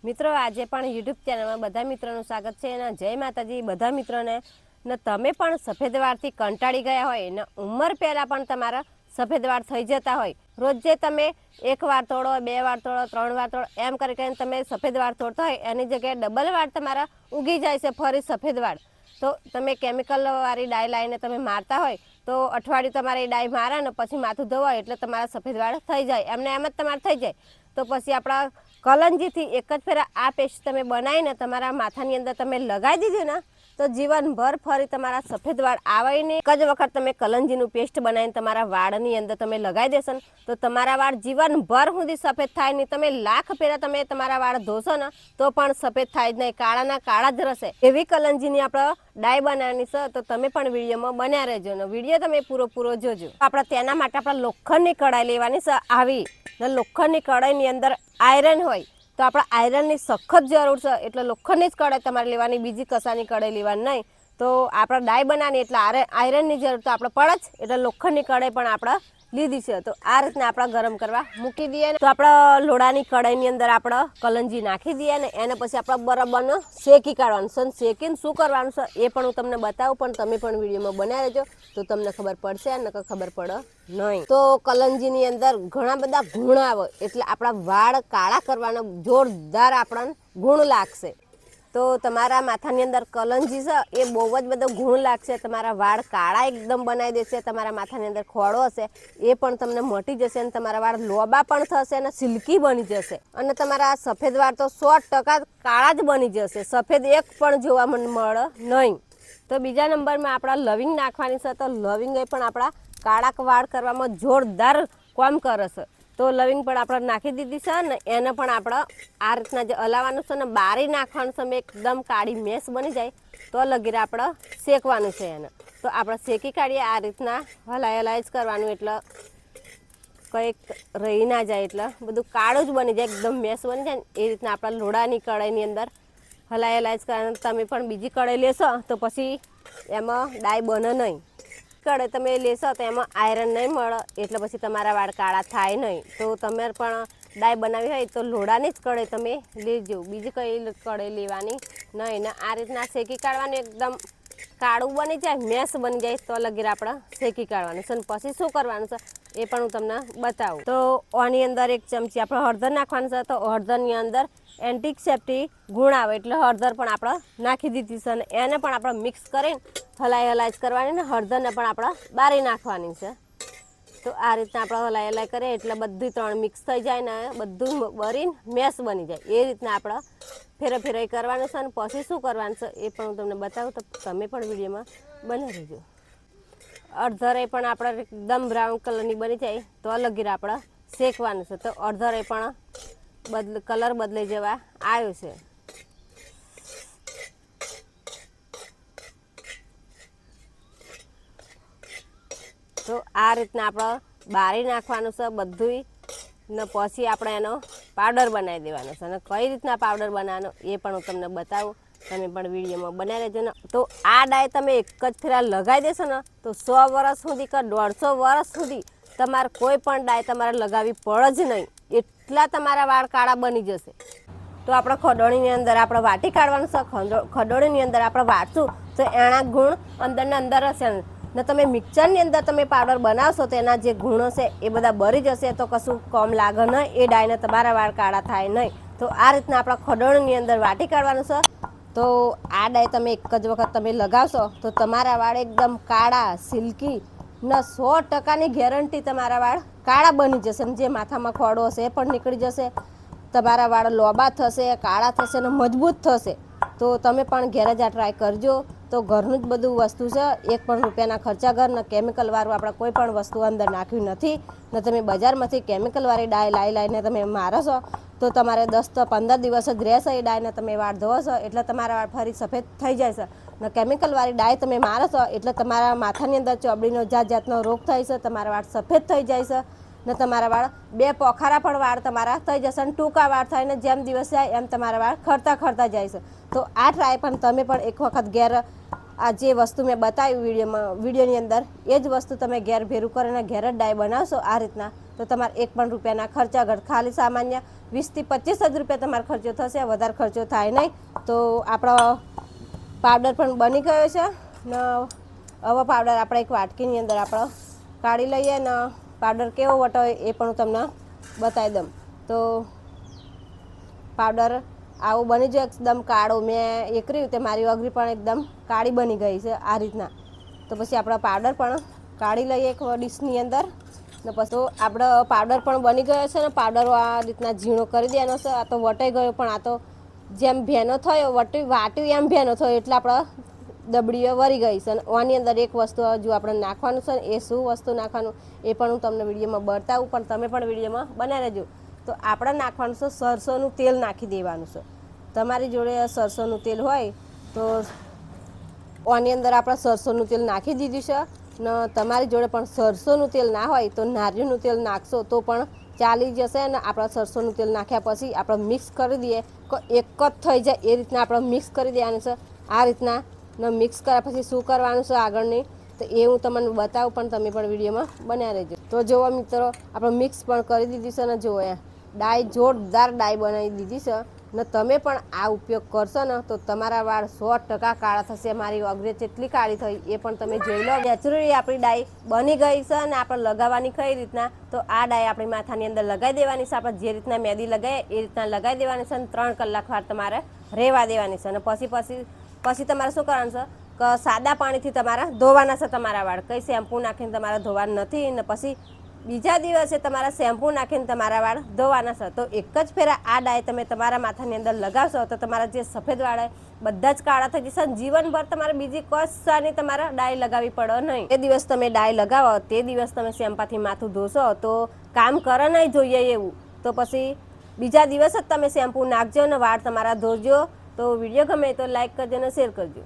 મિત્રો આજે પણ યુટ્યુબ ચેનલમાં બધા મિત્રોનું સ્વાગત છે અને જય માતાજી બધા મિત્રોને ને તમે પણ સફેદ વાળથી કંટાળી ગયા હોય ને ઉંમર પહેલાં પણ તમારા સફેદ વાળ થઈ જતા હોય રોજ જે તમે એક વાર તોડો બે વાર તોડો ત્રણ વાર તોડો એમ કરીને તમે સફેદ વાળ તોડતા હોય એની જગ્યાએ ડબલ વાળ તમારા ઉગી જાય છે ફરી સફેદ વાળ તો તમે કેમિકલવાળી ડાય લાવીને તમે મારતા હોય તો અઠવાડિયું તમારે એ ડાય મારે ને પછી માથું ધોવાય એટલે તમારા સફેદ વાળ થઈ જાય એમને એમ જ તમારે થઈ જાય તો પછી આપણા કલંજીથી એક જ ફેરા આ પેસ્ટ તમે બનાવીને તમારા માથાની અંદર તમે લગાવી દીધી ને તો જીવનભર ફરી તમારા સફેદ વાળ આવે ને એક જ વખત તમે કલંજીનું પેસ્ટ બનાવીને તમારા વાળની અંદર તમે લગાવી દેશો ને તો તમારા વાળ જીવનભર સુધી સફેદ થાય નહીં. તમે લાખ ફેરા તમે તમારા વાળ ધોશો ને તો પણ સફેદ થાય જ નહીં, કાળાના કાળા જ રહેશે. એવી કલંજીની આપણે ડાય બનાવવાની છે તો તમે પણ વિડીયોમાં બન્યા રહેજો ને વિડીયો તમે પૂરો જોજો. આપણે તેના માટે આપણે લોખંડની કઢાઈ લેવાની છે આવી ને લોખંડની કઢાઈની અંદર આયરન હોય તો આપણે આયરનની સખત જરૂર છે એટલે લોખંડની જ કઢાઈ તમારે લેવાની, બીજી કસાની કઢાઈ લેવાની નહીં. તો આપણે ડાય બનાવવાની એટલે આયરનની જરૂર તો આપણે પડે જ એટલે લોખંડની કઢાઈ પણ આપણે લીધી છે. તો આ રીતના આપણે ગરમ કરવા મૂકી દઈએ તો આપણે લોડાની કઢાઈની અંદર આપણે કલંજી નાખી દઈએ ને એને પછી આપણે બરાબરનો શેકી કાઢવાનું છે. શેકીને શું કરવાનું છે એ પણ હું તમને બતાવું, પણ તમે પણ વિડીયોમાં બનાવી રહેજો તો તમને ખબર પડશે અને ખબર પડે નહીં. તો કલંજીની અંદર ઘણા બધા ગુણ આવે એટલે આપણા વાળ કાળા કરવાનો જોરદાર આપણને ગુણ લાગશે. તો તમારા માથાની અંદર કલંજી છે એ બહુ જ બધો ગુણ લાગશે, તમારા વાળ કાળા એકદમ બનાવી દેશે, તમારા માથાની અંદર ખોડો હશે એ પણ તમને મટી જશે અને તમારા વાળ લોબા પણ થશે અને સિલ્કી બની જશે અને તમારા સફેદ વાળ તો 100% કાળા જ બની જશે, સફેદ એક પણ જોવા મળે નહીં. તો બીજા નંબરમાં આપણા લવિંગ નાખવાની છે. તો લવિંગ એ પણ આપણા કાળા વાળ કરવામાં જોરદાર કામ કરે છે. તો લવિંગ પણ આપણે નાખી દીધી છે ને એને પણ આપણે આ રીતના જે હલાવવાનું છે ને બારી નાખવાનું છે, એકદમ કાળી મેસ બની જાય તો લગીરે આપણે શેકવાનું છે એને. તો આપણે શેકી કાઢીએ આ રીતના હલાય જ કરવાનું એટલે કંઈક રહી ના જાય, એટલે બધું કાળું જ બની જાય, એકદમ મેસ બની જાય ને એ રીતના આપણા લોડાની કઢાઈની અંદર હલાય જ કરવાનું. તમે પણ બીજી કઢાઈ લેશો તો પછી એમાં ડાય બને નહીં. કઢાઈ તમે લેશો તો એમાં આયરન નહીં મળે એટલે પછી તમારા વાળ કાળા થાય નહીં. તો તમે પણ ડાય બનાવી હોય તો લોડાની જ કઢાઈ તમે લેજો, બીજી કઈ કઢાઈ લેવાની નહીં. ને આ રીતના શેકી કાઢવાનું એકદમ કાળું બની જાય, મેસ બની જાય તો લગીર આપણે શેકી કાઢવાનું છે. પછી શું કરવાનું છે એ પણ હું તમને બતાવું. તો આની અંદર એક ચમચી આપણે હળદર નાખવાનું છે. તો હળદરની અંદર એન્ટિસેપ્ટિક ગુણ આવે એટલે હળદર પણ આપણે નાખી દીધી છે અને એને પણ આપણે મિક્સ કરીને હલાય જ કરવાની ને હળદરને પણ આપણે બારી નાખવાની છે. તો આ રીતના આપણે હલાય કરીએ એટલે બધું ત્રણ મિક્સ થઈ જાય ને બધું બરીને મેસ બની જાય એ રીતના આપણે ફેરાઈ કરવાનું છે. અને પછી શું કરવાનું છે એ પણ હું તમને બતાવું તો તમે પણ વિડીયોમાં બની રહેજો. અડધરે પણ આપણે એકદમ બ્રાઉન કલરની બની જાય તો લગીર આપણે શેકવાનું છે. તો અડધરે પણ કલર બદલાઈ જવા આવ્યો છે. તો આ રીતના આપણે બારી નાખવાનું છે બધું ને પછી આપણે એનો પાવડર બનાવી દેવાનો છે. અને કઈ રીતના પાવડર બનાવવાનો એ પણ હું તમને બતાવું, તમે પણ વિડીયોમાં બનાવી લેજો ને. તો આ ડાય તમે એક જ ફેરા લગાવી દેશો ને તો 100 વર્ષ સુધી કે 150 વર્ષ સુધી તમારે કોઈ પણ ડાય તમારે લગાવવી પડે જ નહીં, એટલા તમારા વાળ કાળા બની જશે. તો આપણે ખડોળીની અંદર આપણે વાટી કાઢવાનું છે. ખડોળીની અંદર આપણે વાટશું તો એના ગુણ અંદરના અંદર હશે ને તમે મિક્સરની અંદર તમે પાવડર બનાવશો તો એના જે ગુણો છે એ બધા બળી જશે તો કશું કમ લાગે નહીં, એ ડાયને તમારા વાળ કાળા થાય નહીં. તો આ રીતના આપણા ખડોળની અંદર વાટી કાઢવાનું છે. તો આ ડાય તમે એક જ વખત તમે લગાવશો તો તમારા વાળ એકદમ કાળા સિલ્કી ને 100%ની ગેરંટી તમારા વાળ કાળા બની જશે. જે માથામાં ખોડો હશે એ પણ નીકળી જશે, તમારા વાળ લોબા થશે, કાળા થશે ને મજબૂત થશે. તો તમે પણ ઘેર જ આ ટ્રાય કરજો. તો ઘરનું જ બધું વસ્તુ છે, એક પણ રૂપિયાના ખર્ચા ઘર ને કેમિકલવાળું આપણે કોઈ પણ વસ્તુ અંદર નાખ્યું નથી ને તમે બજારમાંથી કેમિકલવાળી ડાય લાવીને તમે મારો છો તો તમારે 10 તો 15 દિવસ જ રહેશે એ ડાયને તમે વાળ ધોવો છો એટલે તમારા વાળ ફરી સફેદ થઈ જાય છે. ને કેમિકલવાળી ડાય તમે મારો છો એટલે તમારા માથાની અંદર ચોબડીનો જાતનો રોગ થાય છે, તમારા વાળ સફેદ થઈ જાય છે ને તમારા વાળ 2 પોખારા પણ વાળ તમારા થઈ જશે અને ટૂંકા વાળ થાય ને જેમ દિવસ જાય એમ તમારા વાળ ખરતા જાય છે. તો આ ટ્રાય પણ તમે પણ એક વખત ઘેર આ જે વસ્તુ મેં બતાવ્યું વિડીયોની અંદર એ જ વસ્તુ તમે ઘેર ભેરું કરીને ઘેર જ ડાય બનાવશો આ રીતના તો તમારે 1 પણ રૂપિયાના ખર્ચા વગર ખાલી સામાન્ય 20 થી 25 રૂપિયા તમારો ખર્ચો થશે, વધારે ખર્ચો થાય નહીં. તો આપણો પાવડર પણ બની ગયો છે ને હવે પાવડર આપણે એક વાટકીની અંદર આપણે કાઢી લઈએ ને પાવડર કેવો વટો એ પણ હું તમને બતાવી દઉં. તો પાવડર આવું બની જાય એકદમ કાળો. મેં એ કર્યું તે મારી વગરી પણ એકદમ કાળી બની ગઈ છે આ રીતના. તો પછી આપણે પાવડર પણ કાઢી લઈએ એક ડીશની અંદર ને પછી તો આપણો પાવડર પણ બની ગયો છે ને પાવડર આ રીતના ઝીણો કરી દેવાનો છે. આ તો વટાઈ ગયો પણ આ તો જેમ ભેનો થયો વાટ્યું એમ ભેનો થયો એટલે આપણે દબડીઓ વળી ગઈ છે. અને આની અંદર એક વસ્તુ હજુ આપણે નાખવાનું છે ને એ શું વસ્તુ નાખવાનું એ પણ હું તમને વિડીયોમાં બતાવું, પણ તમે પણ વિડીયોમાં બનાવી રહેજો. તો આપણે નાખવાનું છે સરસોનું તેલ નાખી દેવાનું છે. તમારી જોડે સરસોનું તેલ હોય તો આની અંદર આપણે સરસોનું તેલ નાખી દીધું છે ને તમારી જોડે પણ સરસોનું તેલ ના હોય તો નારિયેળનું તેલ નાખશો તો પણ ચાલી જશે. ને આપણે સરસોનું તેલ નાખ્યા પછી આપણે મિક્સ કરી દઈએ તો એક જ થઈ જાય એ રીતના આપણે મિક્સ કરી દેવાનું છે. આ રીતના ને મિક્સ કર્યા પછી શું કરવાનું છે આગળની તો એ હું તમને બતાવું, પણ તમે પણ વિડીયોમાં બનાવી રહેજો. તો જુઓ મિત્રો આપણે મિક્સ પણ કરી દીધી છે ને જુઓ ડાય જોરદાર ડાય બનાવી દીધી છે ને તમે પણ આ ઉપયોગ કરશો ને તો તમારા વાળ 100% કાળા થશે. મારી અગ્રે જેટલી કાળી થઈ એ પણ તમે જોઈ લો. નેચરલી આપણી ડાય બની ગઈ છે અને આપણે લગાવવાની કઈ રીતના તો આ ડાય આપણી માથાની અંદર લગાવી દેવાની છે. આપણે જે રીતના મહેંદી લગાવીએ એ રીતના લગાવી દેવાની છે અને 3 કલાક વાર તમારે રહેવા દેવાની છે. અને પછી તમારે શું કરવાનું છે કે સાદા પાણીથી તમારે ધોવાના છે તમારા વાળ. કંઈ શેમ્પૂ નાખીને તમારે ધોવાના નથી. ને પછી બીજા દિવસે તમારા શેમ્પૂ નાખીને તમારા વાળ ધોવાના છે. તો એક જ ફેરા આ ડાય તમે તમારા માથાની અંદર લગાવશો તો તમારા જે સફેદ વાળ બધા જ કાળા થઈ જશે. જીવનભર તમારે બીજી કશાની તમારે ડાય લગાવવી પડે નહીં. એ દિવસ તમે ડાય લગાવો તે દિવસ તમે શેમ્પાથી માથું ધોશો તો કામ કરે નહીં જોઈએ એવું. તો પછી બીજા દિવસ જ તમે શેમ્પૂ નાખજો ને વાળ તમારા ધોજો. તો વિડીયો ગમે તો લાઈક કરજો અને શેર કરજો.